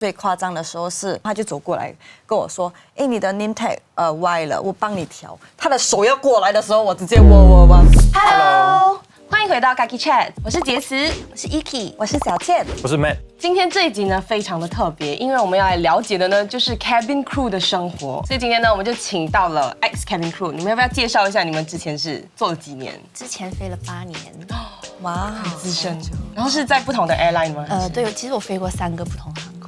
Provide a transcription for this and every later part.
最夸张的时候是，他就走过来跟我说：“哎，你的 name tag 歪了，我帮你调。”他的手要过来的时候，我直接我。Hello， 欢迎回到 Gaki Chat， 我是杰慈，我是 Iki， 我是小倩，我是 Matt。今天这一集呢非常的特别，因为我们要来了解的呢就是 cabin crew 的生活，所以今天呢我们就请到了 ex cabin crew， 你们要不要介绍一下你们之前是做了几年？之前飞了8年，哇，很资深，然后是在不同的 airline 吗？对，其实我飞过3个不同的航空。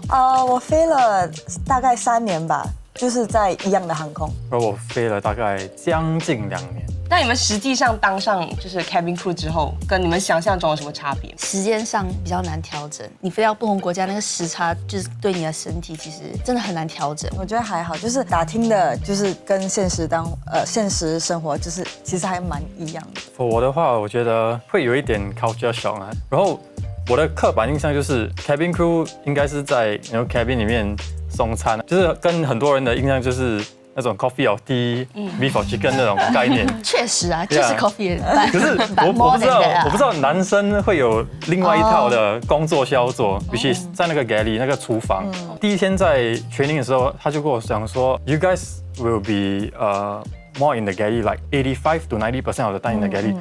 我飞了大概3年吧，就是在一样的航空。而我飞了大概将近2年。那你们实际上当上就是 cabin crew 之后，跟你们想象中有什么差别？时间上比较难调整，你飞到不同国家，那个时差就是对你的身体其实真的很难调整。我觉得还好，就是打听的，就是跟现实生活就是其实还蛮一样的。我的话，我觉得会有一点 culture shock 啊。然后我的刻板印象就是 cabin crew 应该是在cabin 里面送餐，就是跟很多人的印象就是那种 coffee or tea, beef or chicken 那种概念。确实啊，就是 coffee 可是我不知道男生会有另外一套的工作需要做，尤其在那个 galley 那个厨房。第一天在 training 的时候，他就跟我讲说 ，You guys will be more in the galley, like 85 to 90% of the time in the galley。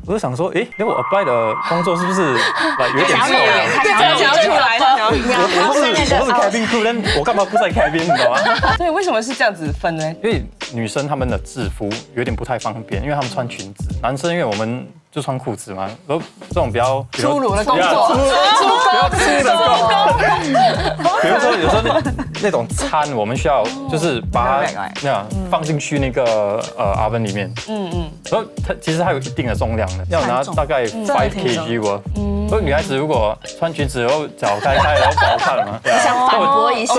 我就想说，那我 apply 的工作是不是 like 有点错了？太想出来了，我是 cabin crew， 但我干嘛不在 cabin， 你知道吗？对，为什么是这样子分呢？因为女生她们的制服有点不太方便，因为她们穿裙子；男生因为我们就穿裤子嘛，然后这种比较粗鲁的工作，比较粗的工作。比如说有时候那种餐，我们需要就是把它放进去那个oven里面，然后它其实它有一定的重量的，要拿大概5 kg 哦。所以女孩子如果穿裙子然后脚开，然后不好看嘛。想反驳一下，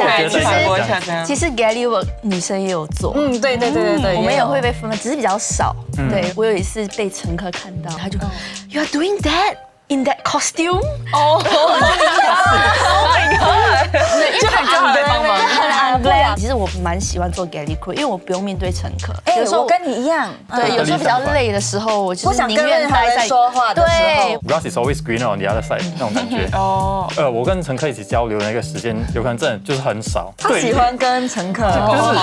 其实 galley work 女生也有做，对，我们也会被分，只是比较少。对，我有一次被乘客看到，他就 You are doing that in that costume？ Oh my god！ 就很叫他来帮忙，很 ugly。其实我蛮喜欢做 galley crew，因为我不用面对乘客。有时候我跟你一样，对，有时候比较累的时候，我就是宁愿待在说话的时候。Grass is always greener on the other side 那种感觉。我跟乘客一起交流的那个时间，有可能真的就是很少。他喜欢跟乘客就是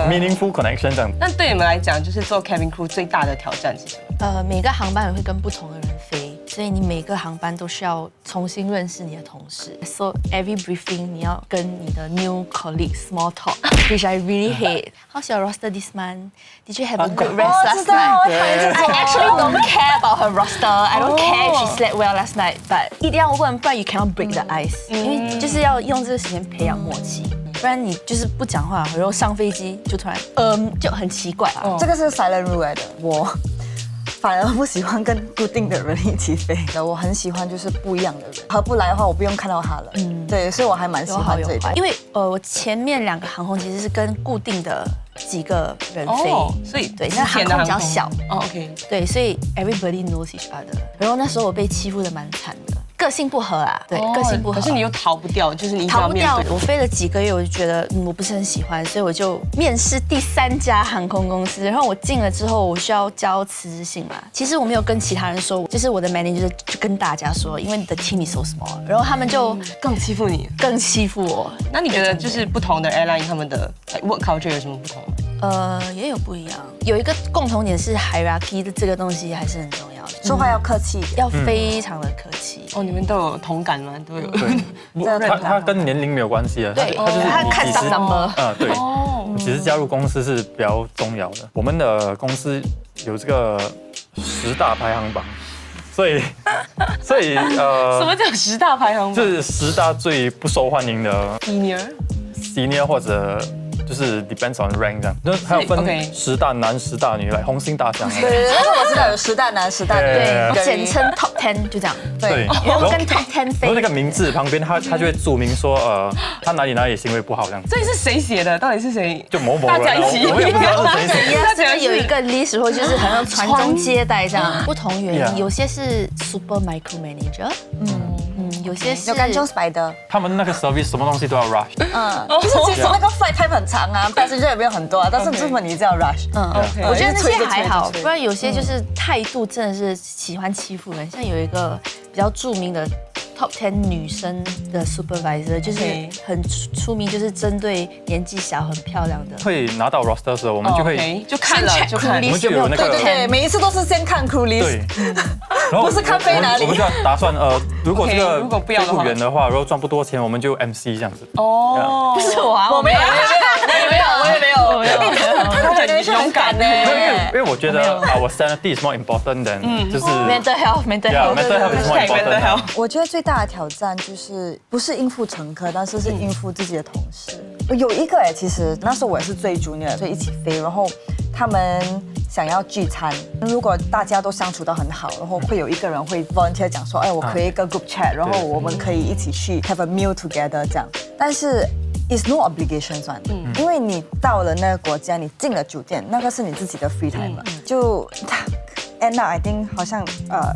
meaningful connection 这样。那对你们来讲，就是做 cabin crew 最大的挑战是什么？每个航班也会跟不同的人飞，所以你每个航班都需要重新认识你的同事。So every briefing 你要跟你的 new colleague small talk, which I really hate. How's your roster this month? Did you have a good rest last night? I actually don't care about her roster. I don't care if she slept well last night. But 一定要问，不然 you cannot break the ice. 因为就是要用这个时间培养默契，不然你就是不讲话，然后上飞机就突然就很奇怪啊。这个是 silent rule 来的，我反而不喜欢跟固定的人一起飞的，我很喜欢就是不一样的人，合不来的话我不用看到他了。对，所以我还蛮喜欢这一点。因为我前面2个航空其实是跟固定的几个人飞，所以对，那航空比较小。OK， 对，所以 everybody knows each other。然后那时候我被欺负的蛮惨的。个性不合啊，对，个性不合。可是你又逃不掉，就是你逃不掉。我飞了几个月，我就觉得我不是很喜欢，所以我就面试第3家航空公司。然后我进了之后，我需要交辞职信嘛。其实我没有跟其他人说，就是我的 manager 就跟大家说，因为你的 team is so small， 然后他们就更欺负你，更欺负我。那你觉得就是不同的 airline 他们的 work culture 有什么不同吗？也有不一样。有一个共同点是 hierarchy 的这个东西还是很重要的，说话要客气，要非常的客气。你们都有同感吗？都有。对，他跟年龄没有关系的，对，他就是他看 number。对，其实加入公司是比较重要的。我们的公司有这个10大排行榜，所以什么叫10大排行榜？就是10大最不受欢迎的 senior 或者。就是 depends on rank 这样，就还有分10大男、10大女，来红星大奖。对，我知道有10大男、10大女，对，简称 top 10就这样。对，然后跟 top 10飞。然后那个名字旁边，他就会注明说，他哪里行为不好这样。所以是谁写的？到底是谁？就某人，大家一起，我也不知道是谁写的。他只要有一个 list， 或就是好像传宗接代这样，不同原因，有些是 super micro manager， 有些是有干中白的，他们那个 service 什么东西都要 rush。就是其实那个 flight time 很长啊，passenger 也没有很多啊，但是这么你这样 rush。我觉得那些还好，不然有些就是态度真的是喜欢欺负人，像有一个比较著名的 top 10女生的 supervisor， 就是很出名，就是针对年纪小、很漂亮的。会拿到 roster 的时候，我们就会就看了，就看我们就有那个对，每一次都是先看 crew list，对，然后不是看飞哪里我们就要打算如果这个如果不要的话飞不远的话，如果赚不多钱，我们就 MC 这样子。哦，不是我啊，我没有，我也没有，他很勇敢呢。因为我觉得我 sanity is more important than 就是 mental health is more important。我觉得最大的挑战就是不是应付乘客，但是是应付自己的同事。我有一个其实那时候我也是最 junior， 所以一起飞，然后他们想要聚餐，如果大家都相处得很好，然后会有一个人会 volunteer 讲说，我可以一个 group chat， 然后我们可以一起去 have a meal together 这样，但是it's no obligation 算，因为你到了那个国家，你进了酒店，那个是你自己的 free time 嘛，就end up I think 好像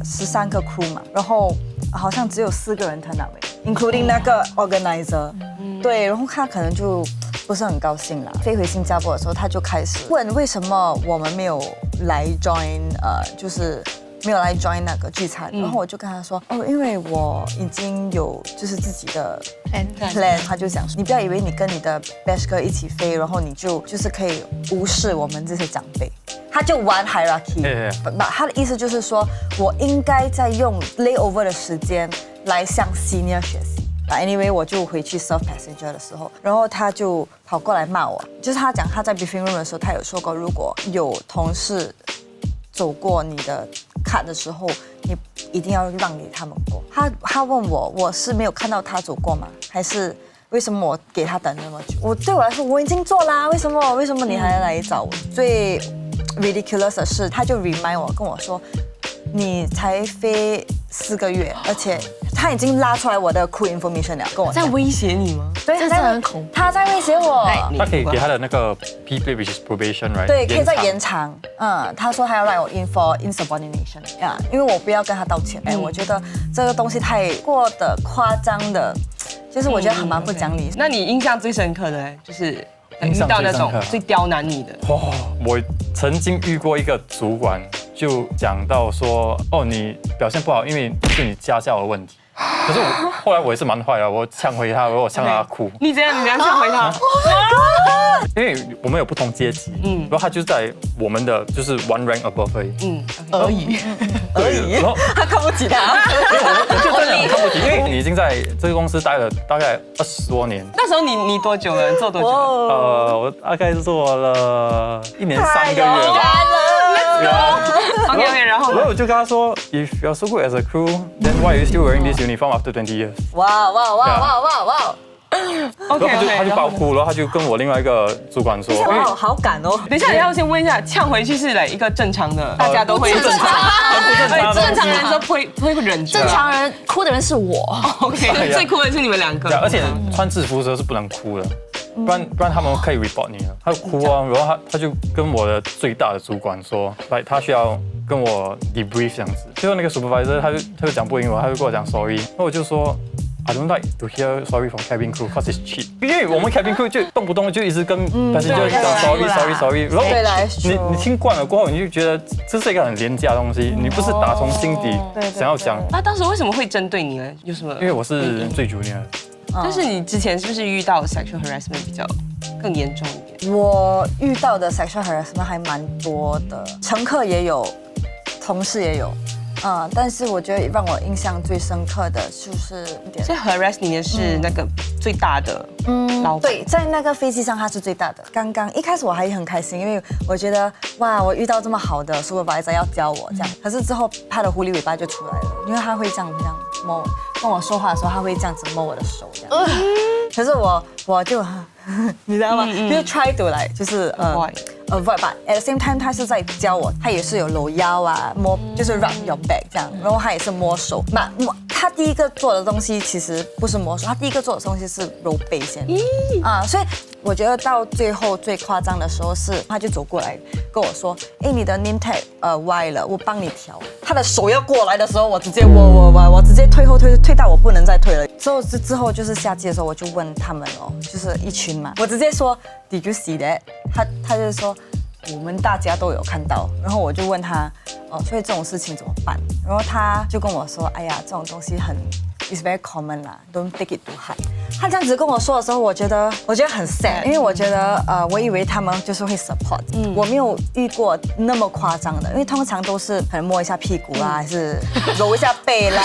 13个 crew 嘛，然后好像只有4个人 turn up including 那个 organizer，对，然后他可能就不是很高兴啦。飞回新加坡的时候，他就开始问为什么我们没有来 join 就是没有来 join 那个聚餐，然后我就跟他说，因为我已经有就是自己的 plan， 他就讲说，你不要以为你跟你的 best 哥一起飞，然后你就是可以无视我们这些长辈。他就玩 hierarchy， 他的意思就是说我应该在用 layover 的时间来向 senior 学习。Anyway， 我就回去 serve passenger 的时候，然后他就跑过来骂我，就是他讲他在 briefing room 的时候，他有说过，如果有同事走过你的卡的时候，你一定要让给他们过。他问我是没有看到他走过吗？还是为什么我给他等那么久？对我来说我已经做啦，为什么你还来找我？最 ridiculous 的是，他就 remind 我跟我说，你才飞4个月，而且他已经拉出来我的 crew information 了，跟我在威胁你吗？对，这很恐怖。他在威胁我。他可以给他的那个 P plate which is probation right？ 对，可以再延长。他说他要让我 in for insubordination，因为我不要跟他道歉。我觉得这个东西太过的夸张的，就是我觉得很蛮不讲理。那你印象最深刻的就是遇到那种最刁难你的？我曾经遇过一个主管，就讲到说，你表现不好，因为是你家教的问题。可是后来我也是蛮坏的，我呛回他，我呛他哭。你怎样呛回他？因为我们有不同阶级，然后他就在我们的就是 one rank above 而已。然后他看不起他，我就真的很看不起，因为你已经在这个公司待了大概20多年。那时候你多久了？你做多久了？我大概做了1年3个月吧。OK， 然后我就跟他说 ，If you're so good as a crew, then why are you still wearing this uniform after 20 years？ 哇，OK， 他就爆哭，然后他就跟我另外一个主管说，哇，好感哦。等一下，要先问一下，呛回去是一个正常的，大家都会正常，正常人都不会忍住。正常人哭的人是我。OK， 最哭的是你们2个。而且穿制服的时候是不能哭的。不然他们可以 report 你了。他就哭啊，然后他就跟我的最大的主管说，他需要跟我 debrief 这样子。最后那个 supervisor 他就讲不赢我，他就跟我讲 sorry， 那我就说 I don't like to hear sorry from cabin crew because it's cheap。因为我们 cabin crew 就动不动就一直跟passenger讲 sorry， 然后你听惯了过后，你就觉得这是一个很廉价的东西，你不是打从心底想要讲。那当时为什么会针对你呢？有什么？因为我是最 junior。但是你之前是不是遇到 sexual harassment 比较更严重一点？我遇到的 sexual harassment 还蛮多的，乘客也有，同事也有。但是我觉得让我印象最深刻的就是所以 harass 你的是那个最大的老板。对，在那个飞机上他是最大的。刚刚一开始我还很开心，因为我觉得哇，我遇到这么好的 supervisor 要教我这样。可是之后他的狐狸尾巴就出来了，因为他会这样摸，跟我说话的时候他会这样子摸我的手这样。可是我就你知道吗？就是 try to 来就是avoid， but at the same time 他是在教我，他也是有搂腰啊，摸就是 rub your back 这样，然后他也是摸手。他第一个做的东西其实不是摸手，他第一个做的东西是揉背先。所以我觉得到最后最夸张的时候是，他就走过来跟我说，你的 name tag 歪了，我帮你调。他的手要过来的时候，我直接我直接退到我不能再退了。之后就是下机的时候，我就问他们就是一群嘛，我直接说 Did you see that？ 他就说我们大家都有看到，然后我就问他所以这种事情怎么办？然后他就跟我说，哎呀，这种东西很 is very common 啦，don't take it too hard。他这样子跟我说的时候，我觉得很 sad，因为我觉得我以为他们就是会 support，我没有遇过那么夸张的，因为通常都是可能摸一下屁股啦，还是揉一下背啦，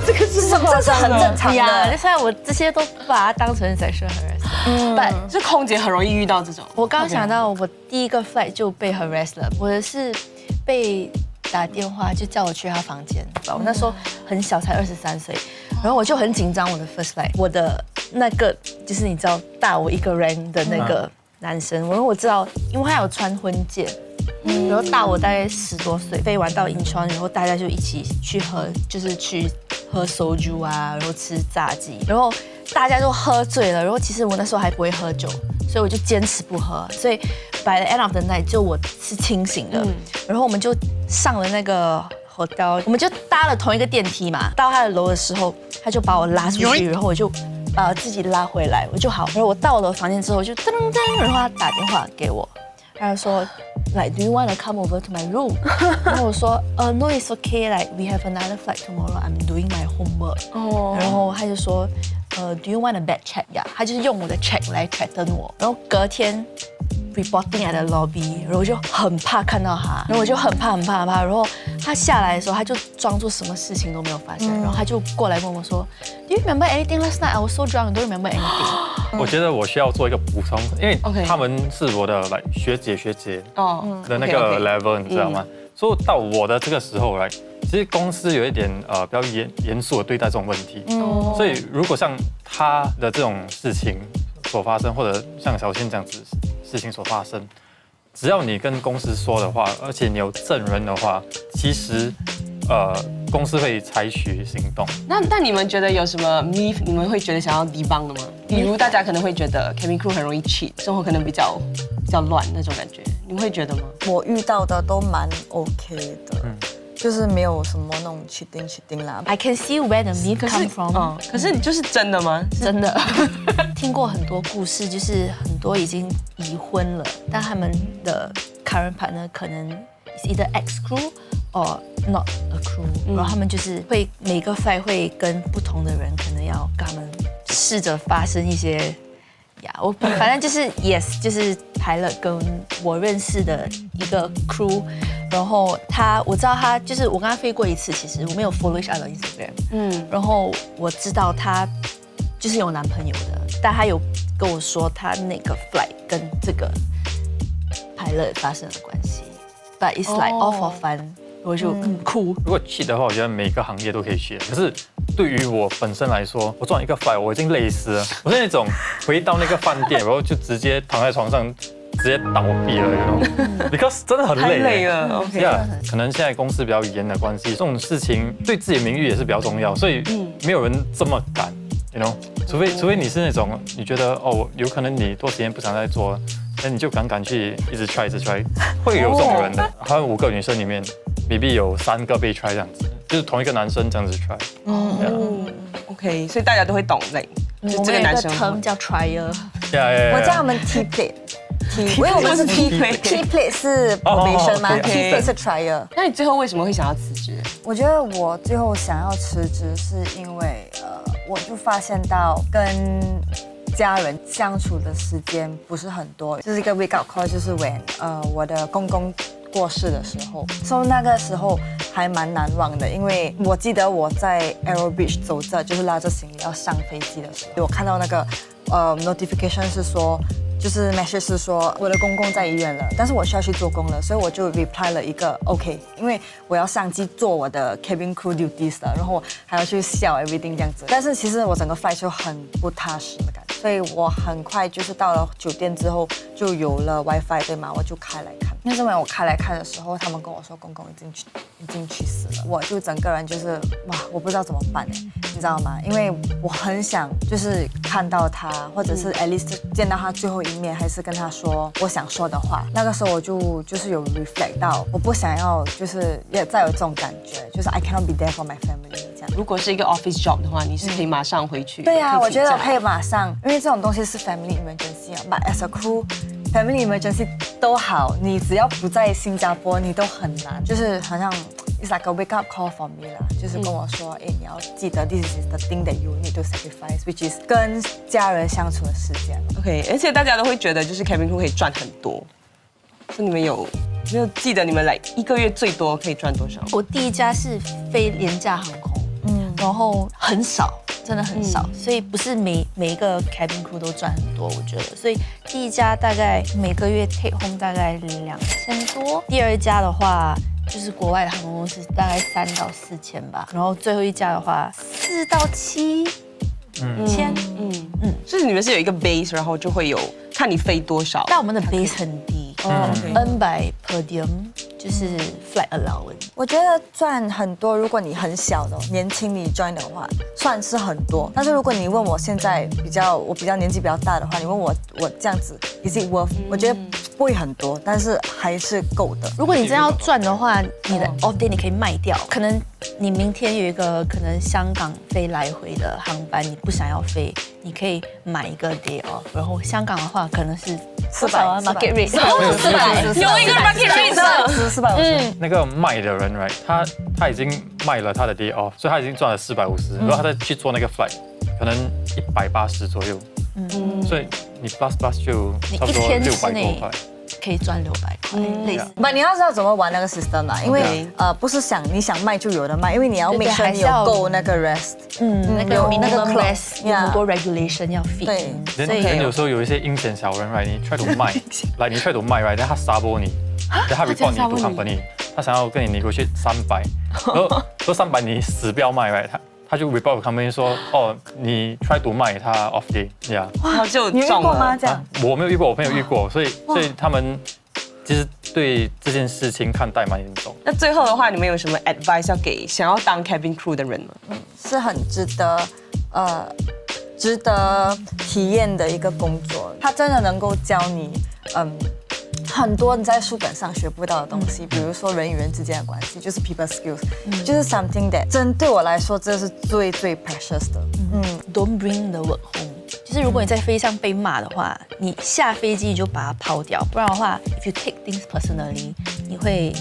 这是很正常的。所以我这些都不把它当成 sexual harassment。是空姐很容易遇到这种。我刚想到，我第一个 flight 就被 harass 了，我是被打电话就叫我去他房间，我那时候很小，才23岁，然后我就很紧张，我的 first flight， 我的那个就是你知道大我一个 rank 的那个男生，然后我知道，因为他有穿婚戒，然后大我大概10多岁，飞完到银川，然后大家就一起去喝，就是去喝soju啊，然后吃炸鸡，然后大家都喝醉了，然后其实我那时候还不会喝酒，所以我就坚持不喝，所以 by the end of the night 就我是清醒的，然后我们就上了那个 hotel， 我们就搭了同一个电梯嘛，到他的楼的时候，他就把我拉出去，然后我就把我自己拉回来，我就好，然后我到了房间之后就噔噔噔，然后他打电话给我，他就说 like do you want to come over to my room？ 然后我说no it's okay like we have another flight tomorrow I'm doing my homework。然后他就说do you want a bed check 呀？他就是用我的 check 来 threaten我，然后隔天 reporting at the lobby， 然后我就很怕看到他，然后我就很怕，然后他下来的时候他就装作什么事情都没有发生，然后他就过来问我说 Do you remember anything last night? I was so drunk, I don't remember anything。我觉得我需要做一个补充，因为 OK 他们是我的学姐的那个 OK level， 你知道吗？所以到我的这个时候来，其实公司有一点比较严肃的对待这种问题，所以如果像他的这种事情所发生，或者像小倩这样子事情所发生，只要你跟公司说的话，而且你有证人的话，其实公司会采取行动。那你们觉得有什么 myth 你们会觉得想要 debunk 的吗？比如大家可能会觉得 cabin crew 很容易 cheat， 生活可能比较乱那种感觉，你们会觉得吗？我遇到的都蛮 OK 的，就是没有什么那种 cheating 啦。I can see where the myth come from。可是你就是真的吗？真的，听过很多故事，就是很多已经离婚了，但他们的 current partner 可能 is either ex crew or not a crew，然后他们就是会每个 flight 会跟不同的人，可能要跟他们试着发生一些呀，我反正就是 yes， 就是pilot跟我认识的一个 crew。然后我知道他就是我跟他飞过一次，其实我没有 follow each other Instagram，然后我知道他就是有男朋友的，但他有跟我说他那个 flight 跟这个 pilot 发生了关系 ，but it's like all for fun，我就哭。如果 cheat 的话，我觉得每个行业都可以 cheat，可是对于我本身来说，我赚一个 flight 我已经累死了，我是那种回到那个饭店，然后就直接躺在床上。直接倒闭了，because 真的很累，太累了。OK， 可能现在公司比较严的关系，这种事情对自己的名誉也是比较重要，所以没有人这么敢 ，you know， 除非你是那种你觉得有可能你多时间不想再做，那你就敢去一直 try， 会有这种人的。还有5个女生里面 ，maybe 有3个被 try 这样子，就是同一个男生这样子 try。OK， 所以大家都会懂就这个男生。我们有一个 term 叫 trier， 我叫他们 T plate。因为我们是 T plate 是 probation 吗 ？T plate 是 trial。那你最后为什么会想要辞职？我觉得我最后想要辞职是因为我就发现到跟家人相处的时间不是很多，就是一个 wake up call， 就是 when 我的公公过世的时候，所以那个时候还蛮难忘的，因为我记得我在 Aero Beach 走着，就是拉着行李要上飞机的时候，我看到那个notification 是说。就是 message 是说我的公公在医院了，但是我需要去做工了，所以我就 reply 了一个 OK， 因为我要上机做我的 cabin crew duties 的，然后还要去笑 everything 这样子。但是其实我整个 flight 就很不踏实的感觉，所以我很快就是到了酒店之后就有了 WiFi 对吗？我就开来看。那时候我开来看的时候，他们跟我说公公已经去世了，我就整个人就是哇，我不知道怎么办哎，你知道吗？因为我很想就是看到他，或者是 at least 见到他最后一面，还是跟他说我想说的话。那个时候我就是有 reflect 到，我不想要就是也再有这种感觉，就是 I cannot be there for my family 这样。如果是一个 office job 的话，你是可以马上回去。对啊，我觉得我可以马上，因为这种东西是 family emergency 啊。But as a crew。Family emergency 都好，你只要不在新加坡，你都很难，就是好像 it's like a wake up call for me 啦，就是跟我说，哎，你要记得 this is the thing that you need to sacrifice，which is 跟家人相处的时间。OK， 而且大家都会觉得就是 cabin crew 可以赚很多，所以你们有没有记得你们来1个月最多可以赚多少？我第一家是飞廉价航空，然后很少，真的很少，所以不是每一个 cabin crew 都赚很多，我觉得。所以第一家大概每个月 take home 大概2000多，第二家的话就是国外的航空公司，大概3到4千吧，然后最后一家的话4到7千。就是你们是有一个 base， 然后就会有看你飞多少。但我们的 base 很低，N by per diem 就是 flight allowance。我觉得赚很多，如果你很小的年轻你 join 的话，算是很多。但是如果你问我现在我比较年纪比较大的话，你问我这样子 is it worth？ 我觉得不会很多，但是还是够的。如果你真要赚的话，你的 off day 你可以卖掉，可能你明天有一个可能香港飞来回的航班，你不想要飞，你可以买一个 day off， 然后香港的话可能是400 market rate， 有一个 market rate 的450。那个卖的人 right， 他已经卖了他的 day off， 所以他已经赚了450，如果他再去做那个 flight， 可能180左右，所以你 plus 就差不多你一天之600内多块。可以赚600块，类似。不，你要知道怎么玩那个 system 啦，因为 Okay 不是你想卖就有的卖，因为你要对 make sure 你有还是要够那个 rest。那个有那个 minimum clause， rest 有很多 regulation 要 fit，对人有时候有一些阴险小人 right， 你 try to 卖，来你 try to 卖 right， 但他杀波你，然后他 report 你 to company， 他想要跟你 negotiate 300，然后说300你死不要卖 right， 他就 report company 说，哦，你 try to 卖他 off day， 然后就你有遇中过吗？了。这样？我没有遇过，我朋友遇过，所以他们其实对这件事情看待蛮严重。那最后的话，你们有什么 advice 要给想要当 cabin crew 的人吗？是很值得体验的一个工作，它真的能够教你很多你在书本上学不到的东西，比如说人与人之间的关系，就是 people skills，就是 something that 对我来说这是最 precious 的。Don't bring the work home。就是如果你在飞机上被骂的话，你下飞机你就把它抛掉，不然的话 ，if you take things personally， 你会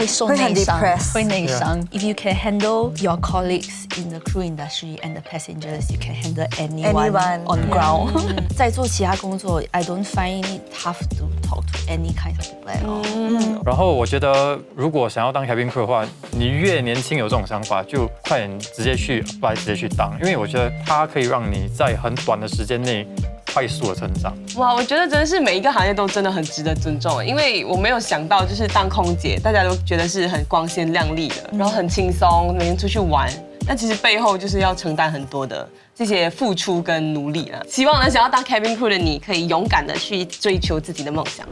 受内伤，会内伤。If you can handle your colleagues in the crew industry and the passengers, you can handle anyone on ground。在做其他工作 ，I don't find it tough to talk to any kind of people at all。然后我觉得，如果想要当 cabin crew 的话，你越年轻有这种想法，就快点直接去 apply， 直接去当，因为我觉得它可以让你在很短的时间内快速的成长。哇，我觉得真的是每一个行业都真的很值得尊重，因为我没有想到，就是当空姐，大家都觉得是很光鲜亮丽的，然后很轻松，每天出去玩，但其实背后就是要承担很多的这些付出跟努力了。希望呢，想要当 cabin crew 的你，可以勇敢的去追求自己的梦想。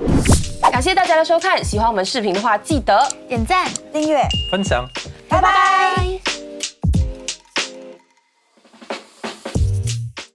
感谢大家的收看，喜欢我们视频的话，记得点赞。订阅，分享。拜拜。